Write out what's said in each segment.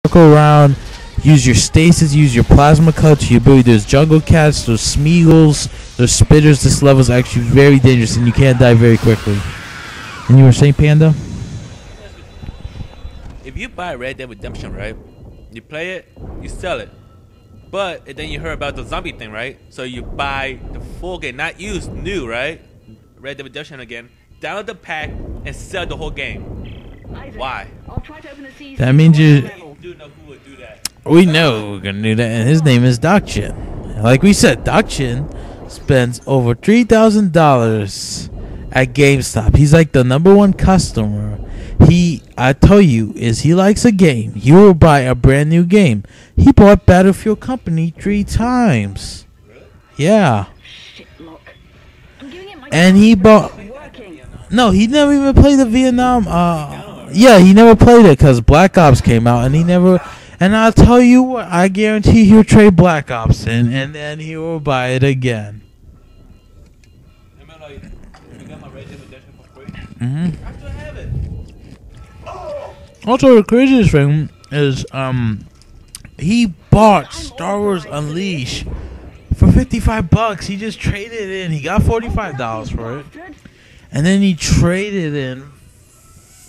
circle around, use your stasis, use your plasma cut to your ability. There's jungle cats, there's smeagles, there's spitters. This level is actually very dangerous and you can't die very quickly. And you were saying, Panda? If you buy Red Dead Redemption, right? You play it, you sell it. But and then you heard about the zombie thing, right? So you buy the full game, not used, new, right? Red Dead Redemption again. Download the pack and sell the whole game. Why? That means you... Do know who would do that. We know we're gonna do that, and his name is Doc Chin. Like we said, Doc Chin spends over $3,000 at GameStop. He's like the #1 customer. I tell you, is he likes a game, he will buy a brand new game. He bought Battlefield Company 3 times. Yeah. And he bought... No, he never even played the Vietnam. Yeah, he never played it because Black Ops came out, and he never... And I'll tell you what, I guarantee he'll trade Black Ops in, and then he will buy it again. I still have it. Also, the craziest thing is, he bought Star Wars Unleashed for $55. He just traded it in. He got $45 for it, and then he traded in.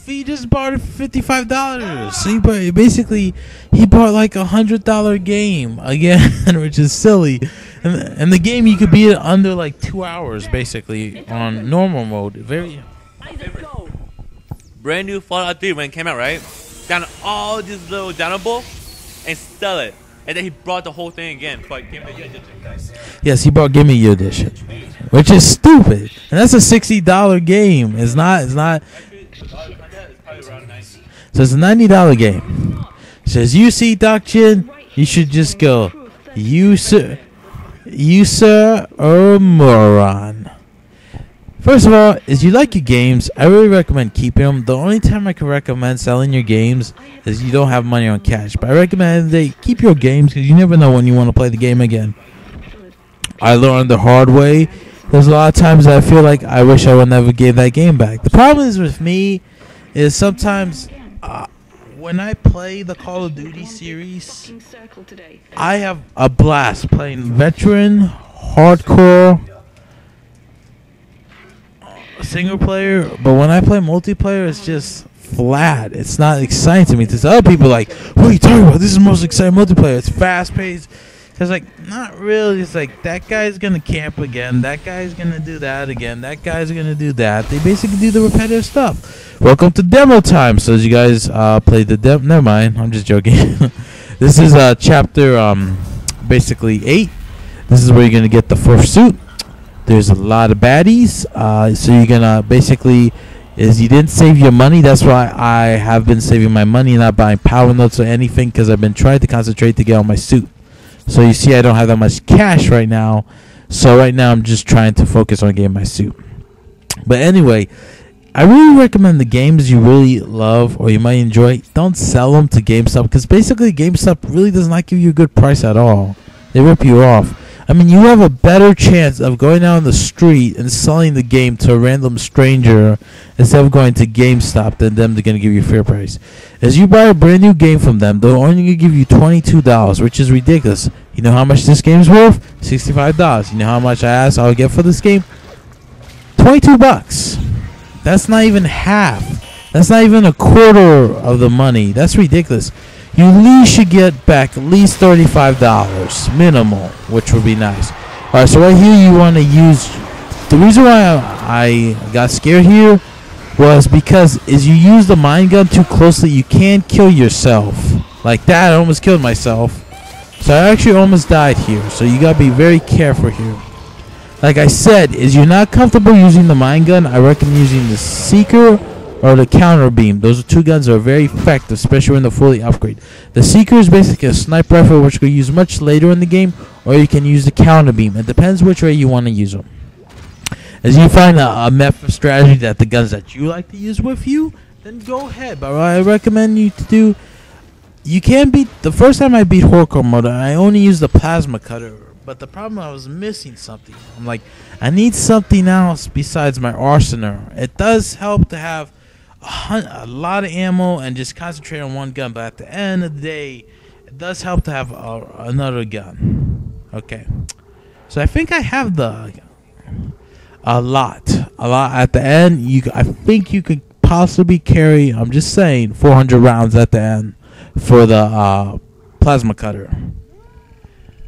He just bought it for $55. So he bought like $100 game again, which is silly. And the game you could beat it under like 2 hours, basically on normal mode. Very. Brand new Fallout 3 when it came out, right? Down all these little downloadable and sell it. And then he brought the whole thing again. But Give Me Your Edition. Yes, he brought Give Me Your Edition, which is stupid. And that's a $60 game. It's not. So it's a $90 game. It says, you see, Doc Chin, you should just go, you sir, are a moron. First of all, is you like your games, I really recommend keeping them. The only time I can recommend selling your games is you don't have money on cash. But I recommend they keep your games because you never know when you want to play the game again. I learned the hard way. There's a lot of times that I feel like I wish I would never give that game back. The problem is with me is sometimes when I play the Call of Duty series, I have a blast playing veteran, hardcore, single player, but when I play multiplayer, it's just flat. It's not exciting to me. There's other people like, what are you talking about? This is the most exciting multiplayer. It's fast paced. It's like, not really. It's like, that guy's gonna camp again, that guy's gonna do that again, that guy's gonna do that. They basically do the repetitive stuff. Welcome to demo time. So as you guys play the demo, never mind, I'm just joking. This is chapter basically 8. This is where you're gonna get the first suit. There's a lot of baddies, so you're gonna basically, is you didn't save your money. That's why I have been saving my money, not buying power notes or anything, because I've been trying to concentrate to get on my suit. So you see I don't have that much cash right now, so right now I'm just trying to focus on getting my suit. But anyway, I really recommend the games you really love or you might enjoy, don't sell them to GameStop, because basically GameStop really does not give you a good price at all. They rip you off. I mean, you have a better chance of going down the street and selling the game to a random stranger instead of going to GameStop than them they're going to give you a fair price. As you buy a brand new game from them, they're only going to give you $22, which is ridiculous. You know how much this game's worth? $65. You know how much I asked I'll get for this game? $22. That's not even half. That's not even a quarter of the money. That's ridiculous. You at least should get back at least $35 minimal, which would be nice. Alright, so right here you want to use... The reason why I got scared here was because as you use the mine gun too closely, you can kill yourself. Like that, I almost killed myself. So I actually almost died here. So you got to be very careful here. Like I said, is you're not comfortable using the mine gun, I recommend using the Seeker or the counter beam. Those are two guns that are very effective, especially when they're fully upgraded. The Seeker is basically a sniper rifle, which you can use much later in the game, or you can use the counter beam. It depends which way you want to use them. As you find a method strategy that the guns that you like to use with you, then go ahead. But what I recommend you to do, you can beat... The first time I beat hardcore mode, I only used the plasma cutter. But the problem, I was missing something. I'm like, I need something else besides my arsenal. It does help to have a lot of ammo and just concentrate on one gun. But at the end of the day, it does help to have another gun. Okay, so I think I have a lot at the end. I think you could possibly carry, I'm just saying, 400 rounds at the end for the plasma cutter.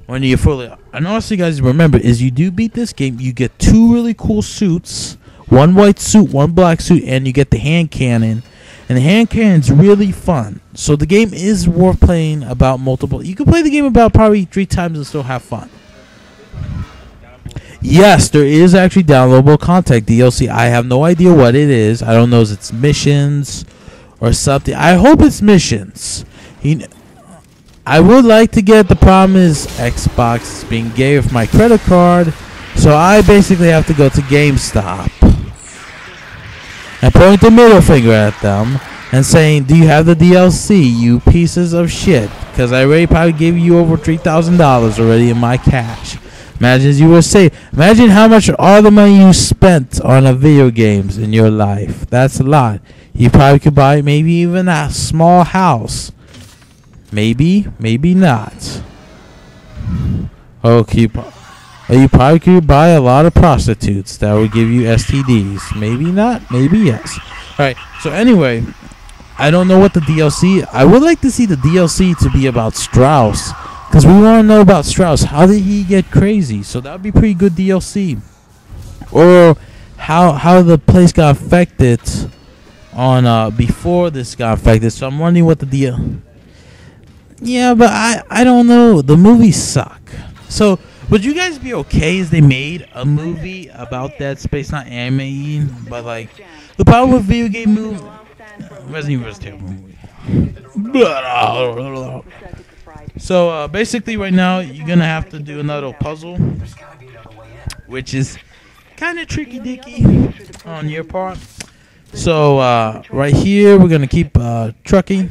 When you fully, and also, you guys remember, is you do beat this game, you get 2 really cool suits, 1 white suit, 1 black suit, and you get the hand cannon. And the hand cannon's really fun. So the game is worth playing about multiple. You can play the game about probably 3 times and still have fun. Yes, there is actually downloadable content DLC. I have no idea what it is. I don't know if it's missions or something. I hope it's missions. I would like to get, the problem is Xbox is being gay with my credit card, so I basically have to go to GameStop and point the middle finger at them and saying, do you have the DLC, you pieces of shit? Because I already probably gave you over $3,000 already in my cash. Imagine if you were saved. Imagine how much all the money you spent on video games in your life. That's a lot. You probably could buy maybe even a small house. Maybe, maybe not. Okay, you probably could buy a lot of prostitutes that would give you STDs. Maybe not, maybe yes. Alright, so anyway, I don't know what the DLC. I would like to see the DLC to be about Strauss, because we want to know about Strauss. How did he get crazy? So that would be pretty good DLC. Or how the place got affected on before this got affected. So I'm wondering what the deal. Yeah, but I don't know. The movies suck. So would you guys be okay if they made a movie about Dead Space, not anime, but like the problem with video game movie? Resident Evil is a terrible movie. So basically, right now you're gonna have to do another puzzle, which is kind of tricky dicky on your part. So right here, we're gonna keep trucking,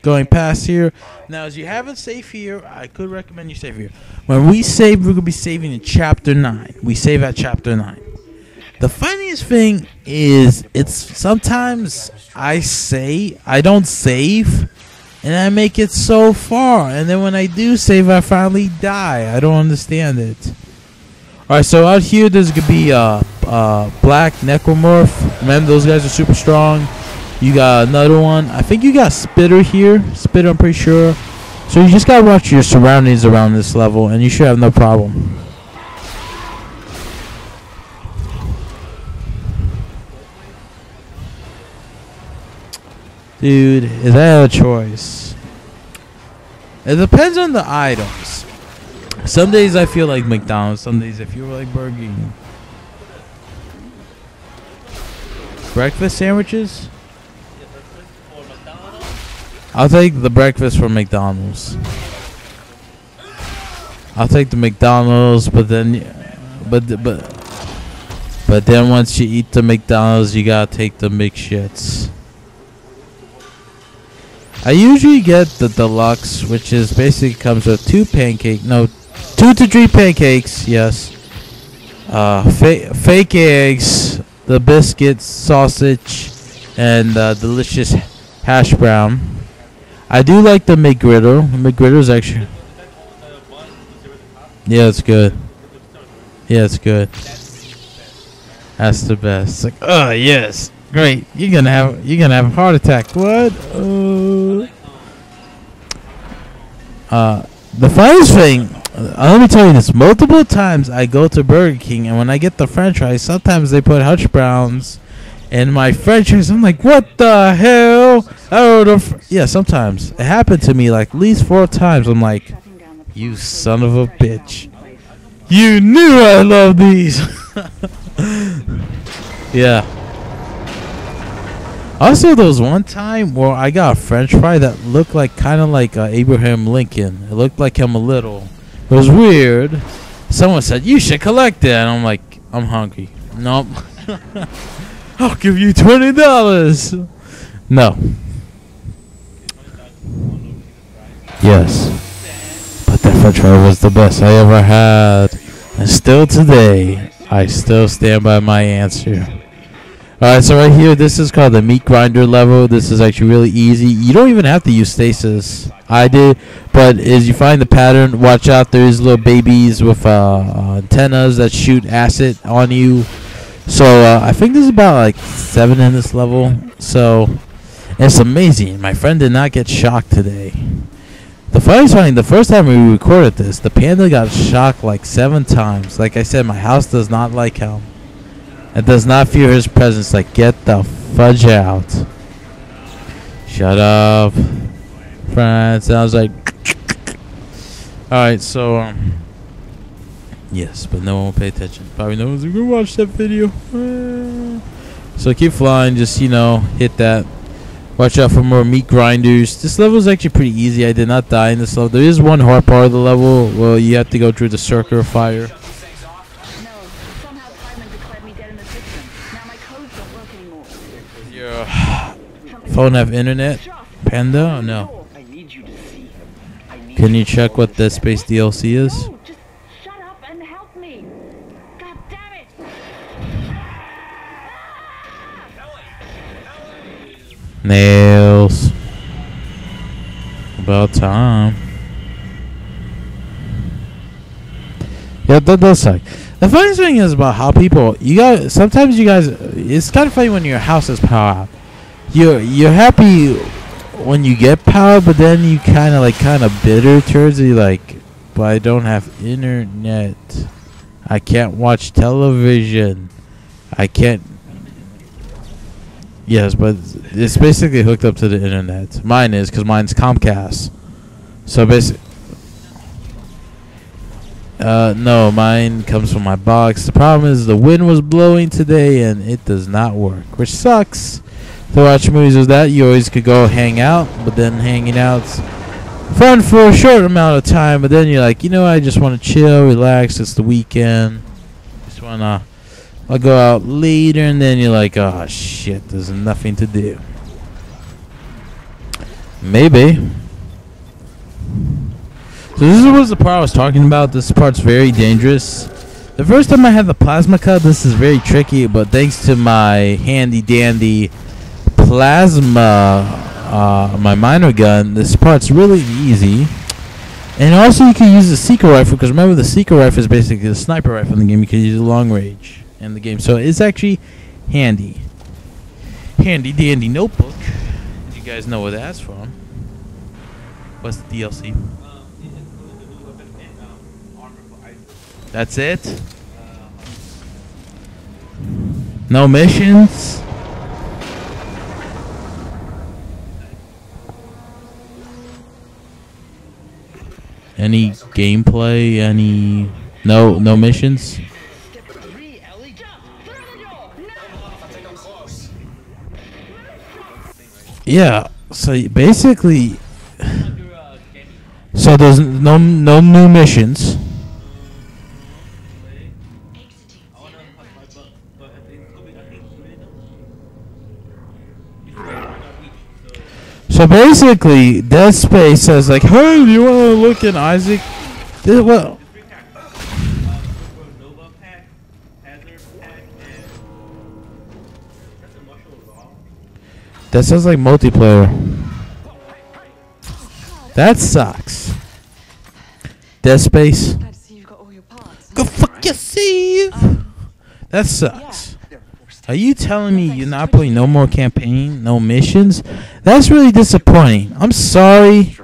going past here. Now, as you have a save here, I could recommend you save here. When we save, we're gonna be saving in chapter 9. We save at chapter 9. The funniest thing is, it's sometimes I don't save, and I make it so far, and then when I do save, I finally die. I don't understand it. Alright, so out here, there's gonna be black necromorph. Remember, those guys are super strong. You got another one. I think you got Spitter here. Spitter, I'm pretty sure. So you just gotta watch your surroundings around this level, and you should have no problem. Dude, is that a choice? It depends on the items. Some days I feel like McDonald's. Some days I feel like Burger King. Breakfast sandwiches? I'll take the breakfast from McDonald's. I'll take the McDonald's, but then once you eat the McDonald's, you gotta take the McShits. I usually get the deluxe, which is basically comes with 2 to 3 pancakes. Yes. Fake eggs, the biscuits, sausage, and delicious hash brown. I do like the McGriddle. The McGriddle's actually. Yeah, it's good. Yeah, it's good. That's the best. It's like, oh yes, great. You're gonna have a heart attack. What? The funniest thing, let me tell you this. Multiple times I go to Burger King, and when I get the French fries, sometimes they put hash browns in my French fries. I'm like, what the hell? Oh, yeah. Sometimes it happened to me like at least 4 times. I'm like, you son of a bitch. You knew I love these. Yeah. Also, there was one time where I got a French fry that looked like kind of like Abraham Lincoln. It looked like him a little. It was weird. Someone said, you should collect it. And I'm like, I'm hungry. Nope. I'll give you $20. No. Yes. But that French fry was the best I ever had. And still today, I still stand by my answer. Alright, so right here, this is called the meat grinder level. This is actually really easy. You don't even have to use stasis. I did, but as you find the pattern, watch out. There's little babies with antennas that shoot acid on you. So I think there's about like 7 in this level. So it's amazing. My friend did not get shocked today. The funniest thing, the first time we recorded this, the panda got shocked like 7 times. Like I said, my house does not like him. It does not fear his presence. Like, get the fudge out. Shut up. Friends. I was like, alright, so, yes, but no one will pay attention. Probably no one's going to watch that video. So keep flying. Just, you know, hit that. Watch out for more meat grinders. This level is actually pretty easy. I did not die in this level. There is one hard part of the level. Well, you have to go through the circular fire. Your phone have internet? Panda? Or no. Can you check what Dead Space DLC is? No, just shut up and help me. God damn it. Nails. About time. Yeah, that does suck. The funny thing is about how people, sometimes you guys, it's kind of funny when your house is power out. You're happy when you get power, but then you kind of bitter towards it. Like, but I don't have internet. I can't watch television. I can't. Yes, but it's basically hooked up to the internet. Mine is, because mine's Comcast. So basically. No, mine comes from my box. The problem is the wind was blowing today and it does not work, which sucks. To watch movies with that, you always could go hang out, but then hanging out's fun for a short amount of time, but then you're like, you know, I just want to chill, relax, it's the weekend. I'll go out later, and then you're like, oh shit, there's nothing to do. Maybe. So this was the part I was talking about. This part's very dangerous. The first time I had the plasma cut, this is very tricky, but thanks to my handy dandy plasma, my miner gun, this part's really easy. And also you can use the secret rifle, because remember the secret rifle is basically the sniper rifle in the game. You can use it long range in the game. So it's actually handy. Handy dandy notebook. You guys know where that's from. What's the DLC? That's it? No missions? Any gameplay? Any... No missions? Yeah, so basically... So there's no new missions. So basically, Dead Space says like, "Hey, do you want to look in Isaac?" Well, that sounds like multiplayer. That sucks. Dead Space. Go fuck yourself. That sucks. Are you telling me you're not playing no more campaign, no missions? That's really disappointing. I'm sorry,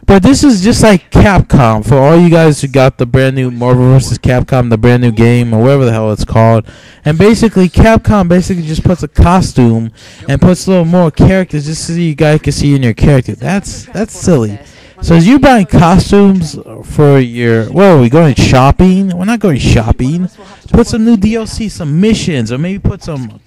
but this is just like Capcom. For all you guys who got the brand new Marvel vs. Capcom, the brand new game, or whatever the hell it's called, and basically Capcom basically just puts a costume and puts a little more characters just so you guys can see in your character. That's silly. So as you buying costumes for your... Whoa, are we going shopping? We're not going shopping. Put some new DLC, some missions, or maybe put some...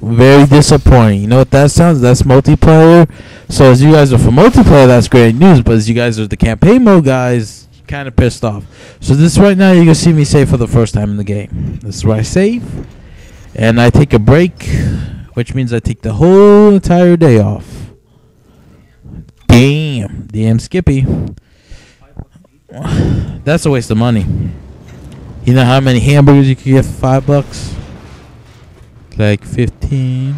Very disappointing. You know what that sounds? That's multiplayer. So as you guys are for multiplayer, that's great news. But as you guys are the campaign mode guys, kind of pissed off. So this right now, you're going to see me save for the first time in the game. This is where I save. And I take a break, which means I take the whole entire day off. Damn Skippy. That's a waste of money. You know how many hamburgers you can get for $5? Like 15.